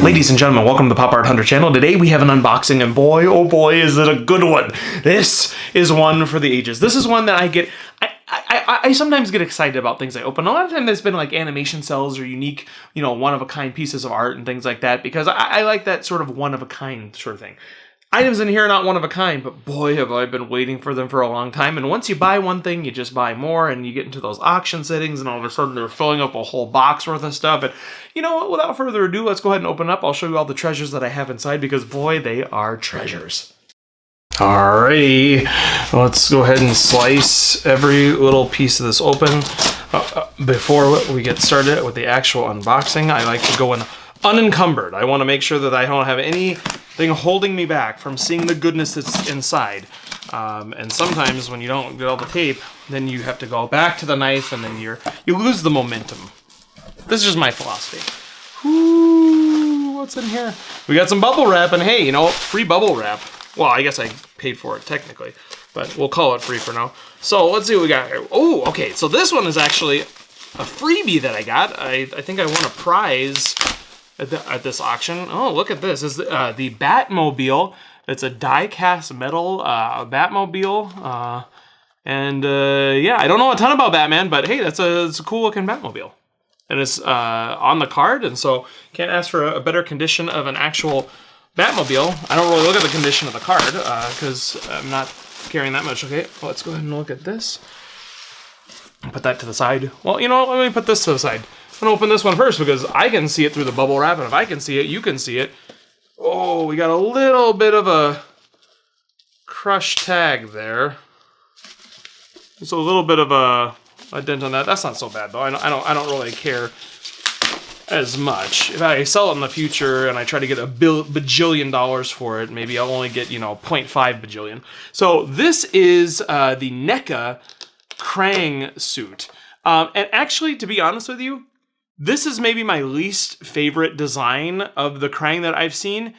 Ladies and gentlemen, welcome to the Pop Art Hunter channel. Today we have an unboxing, and boy, oh boy, is it a good one. This is one for the ages. This is one that I sometimes get excited about things I open. A lot of times there's been like animation cells or unique, one-of-a-kind pieces of art and things like that, because I like that sort of one-of-a-kind sort of thing. Items in here are not one of a kind, but boy, have I been waiting for them for a long time. And once you buy one thing, you just buy more, and you get into those auction settings, and all of a sudden they're filling up a whole box worth of stuff. And you know what? Without further ado, let's go ahead and open up. I'll show you all the treasures that I have inside, because boy, they are treasures. Alrighty, let's go ahead and slice every little piece of this open. Before we get started with the actual unboxing, I like to go in unencumbered. I want to make sure that I don't have anything holding me back from seeing the goodness that's inside. And sometimes when you don't get all the tape, then you have to go back to the knife, and then you lose the momentum. This is just my philosophy. Ooh, what's in here? We got some bubble wrap, and hey, free bubble wrap. Well, I guess I paid for it technically, but we'll call it free for now. So let's see what we got here. Oh, okay, so this one is actually a freebie that I got. I think I won a prize at this auction. Oh, look at this. This is the Batmobile. It's a die-cast metal Batmobile. Yeah, I don't know a ton about Batman, but hey, it's a cool-looking Batmobile. And it's on the card, and so can't ask for a better condition of an actual Batmobile. I don't really look at the condition of the card because I'm not carrying that much. Okay, let's go ahead and look at this. Put that to the side. Well, let me put this to the side. I'm gonna open this one first because I can see it through the bubble wrap, and if I can see it, you can see it. Oh, we got a little bit of a crushed tag there. Just a little bit of a dent on that. That's not so bad though. I don't really care as much. If I sell it in the future and I try to get a bajillion dollars for it, maybe I'll only get 0.5 bajillion. So this is the NECA Krang suit, and actually, to be honest with you, this is maybe my least favorite design of the Krang that I've seen.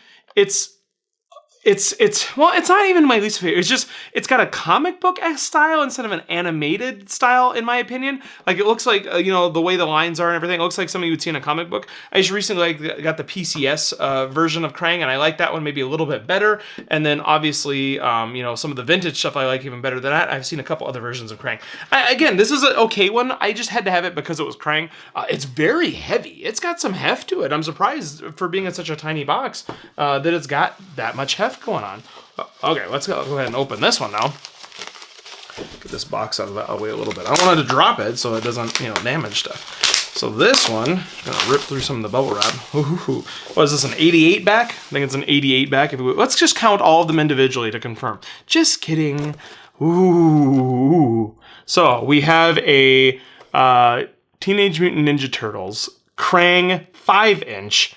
Well, it's not even my least favorite. It's got a comic book-esque style instead of an animated style, in my opinion. Like, it looks like, the way the lines are and everything, it looks like something you would see in a comic book. I just recently got the PCS version of Krang, and I like that one maybe a little bit better. And then, obviously, some of the vintage stuff I like even better than that. I've seen a couple other versions of Krang. Again, this is an okay one. I just had to have it because it was Krang. It's very heavy. It's got some heft to it. I'm surprised for being in such a tiny box that it's got that much heft going on. Okay, let's go ahead and open this one now. Get this box out of the way a little bit. I don't want it to drop it so it doesn't, damage stuff. So this one, I'm gonna rip through some of the bubble wrap. Ooh, what is this, an 88 back? I think it's an 88 back. Let's just count all of them individually to confirm. Just kidding. Ooh. So we have a Teenage Mutant Ninja Turtles Krang 5-inch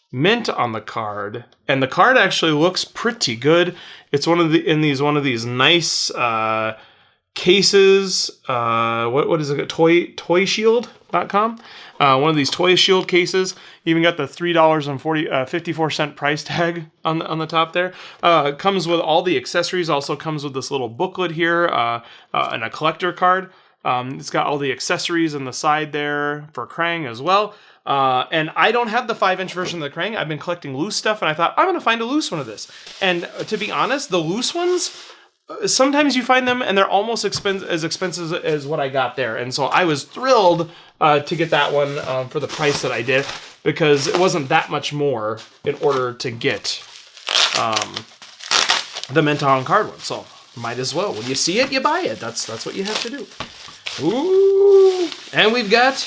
mint on the card, and the card actually looks pretty good. It's one of these nice cases. What is it? Toyshield.com. One of these Toy Shield cases. Even got the $3.54 price tag on the top there. It comes with all the accessories. Also comes with this little booklet here and a collector card. It's got all the accessories on the side there for Krang as well. And I don't have the 5-inch version of the Krang. I've been collecting loose stuff, and I thought, I'm going to find a loose one of this. And to be honest, the loose ones, sometimes you find them, and they're almost as expensive as what I got there. And so I was thrilled to get that one for the price that I did, because it wasn't that much more in order to get the mint on card one. So might as well. When you see it, you buy it. That's what you have to do. Ooh, and we've got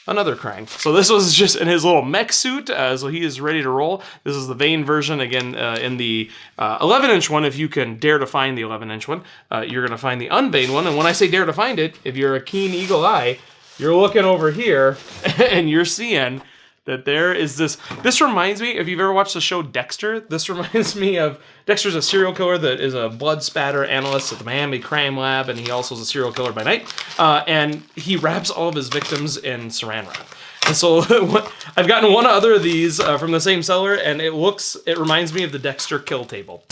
another Krang. So this was just in his little mech suit, so he is ready to roll. This is the Vane version, again, in the 11-inch one. If you can dare to find the 11-inch one, you're going to find the unvaned one. And when I say dare to find it, if you're a keen eagle eye, you're looking over here, and you're seeing that there is this. This reminds me, if you've ever watched the show Dexter, this reminds me of, Dexter's a serial killer that is a blood spatter analyst at the Miami Crime Lab, and he also is a serial killer by night. And he wraps all of his victims in saran wrap. And so I've gotten one other of these from the same seller, and it reminds me of the Dexter kill table.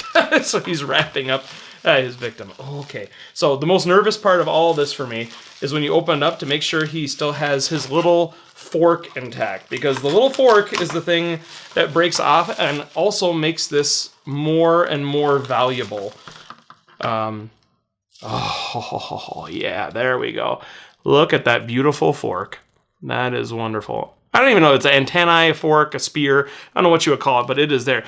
So he's wrapping up His victim. Okay. So the most nervous part of all this for me is when you open it up to make sure he still has his little fork intact, because the little fork is the thing that breaks off and also makes this more and more valuable. Oh, yeah, there we go. Look at that beautiful fork. That is wonderful. I don't even know, it's an antennae, a fork, a spear. I don't know what you would call it, but it is there.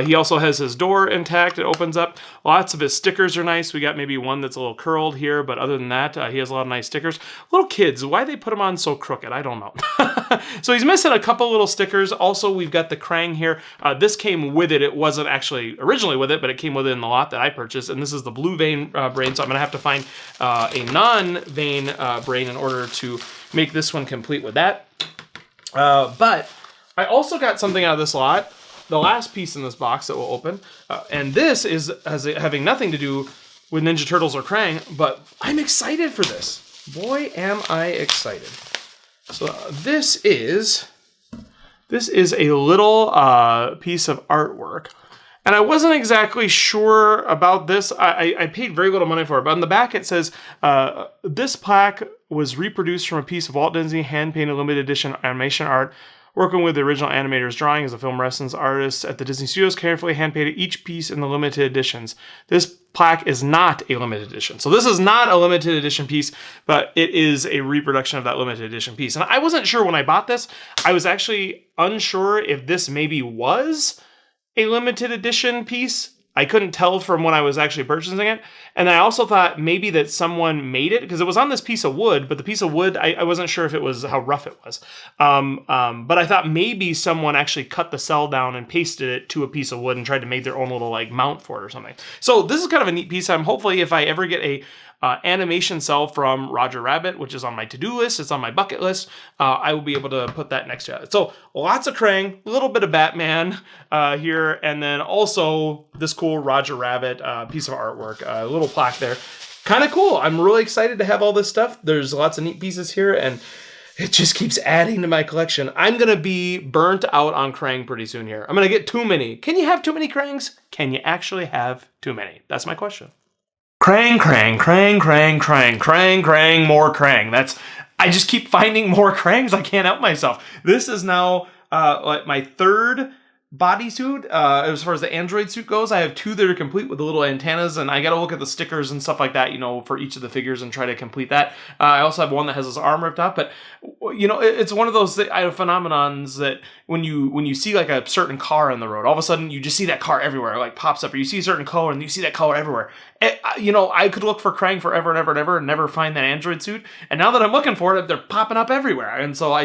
He also has his door intact. It opens up. Lots of his stickers are nice. We got maybe one that's a little curled here, but other than that, he has a lot of nice stickers. Little kids, why they put them on so crooked? I don't know. So he's missing a couple little stickers. Also, we've got the Krang here. This came with it. It wasn't actually originally with it, but it came with it in the lot that I purchased. And this is the blue vein brain, so I'm going to have to find a non-vein brain in order to make this one complete with that. But I also got something out of this lot, the last piece in this box that we'll open, and this is having nothing to do with Ninja Turtles or Krang, but I'm excited for this. Boy, am I excited. So this is a little piece of artwork, and I wasn't exactly sure about this. I paid very little money for it, but on the back it says, this plaque was reproduced from a piece of Walt Disney hand-painted limited edition animation art. Working with the original animator's drawing as a film reference artist at the Disney Studios, carefully hand-painted each piece in the limited editions. This plaque is not a limited edition. So this is not a limited edition piece, but it is a reproduction of that limited edition piece. And I wasn't sure when I bought this. I was actually unsure if this maybe was a limited edition piece. I couldn't tell from when I was actually purchasing it. And I also thought maybe that someone made it, because it was on this piece of wood, but the piece of wood, I wasn't sure if it was how rough it was. But I thought maybe someone actually cut the cell down and pasted it to a piece of wood and tried to make their own little like mount for it or something. So this is kind of a neat piece. I'm hopefully, if I ever get a animation cell from Roger Rabbit, which is on my to-do list, it's on my bucket list, I will be able to put that next to it. So lots of Krang, a little bit of Batman here, and then also this cool Roger Rabbit piece of artwork, a little plaque there. Kind of cool. I'm really excited to have all this stuff. There's lots of neat pieces here, and it just keeps adding to my collection. I'm going to be burnt out on Krang pretty soon here. I'm going to get too many. Can you have too many Krangs? Can you actually have too many? That's my question. Krang, Krang, Krang, Krang, Krang, Krang, Krang, more Krang. I just keep finding more Krangs. I can't help myself. This is now like my third bodysuit. As far as the Android suit goes, I have two that are complete with the little antennas, and I got to look at the stickers and stuff like that, for each of the figures and try to complete that. I also have one that has his arm ripped off, but it's one of those phenomenons that when you see like a certain car on the road, all of a sudden you just see that car everywhere, it like pops up, or you see a certain color and you see that color everywhere. I could look for Krang forever and ever and ever and never find that Android suit, and now that I'm looking for it, they're popping up everywhere, and so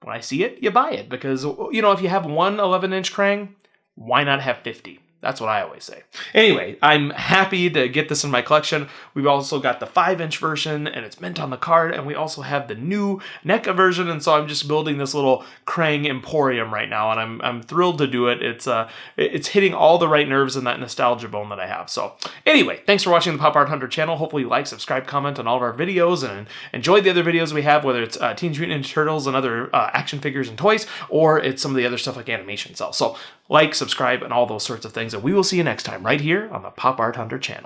when I see it, you buy it, because, if you have one 11-inch Krang, why not have 50? That's what I always say. Anyway, I'm happy to get this in my collection. We've also got the 5-inch version, and it's mint on the card, and we also have the new NECA version, and so I'm just building this little Krang emporium right now, and I'm thrilled to do it. It's hitting all the right nerves in that nostalgia bone that I have. So anyway, thanks for watching the Pop Art Hunter channel. Hopefully you like, subscribe, comment on all of our videos, and enjoy the other videos we have, whether it's Teenage Mutant Ninja Turtles and other action figures and toys, or it's some of the other stuff like animation cells. So like, subscribe, and all those sorts of things. And we will see you next time right here on the Pop Art Hunter channel.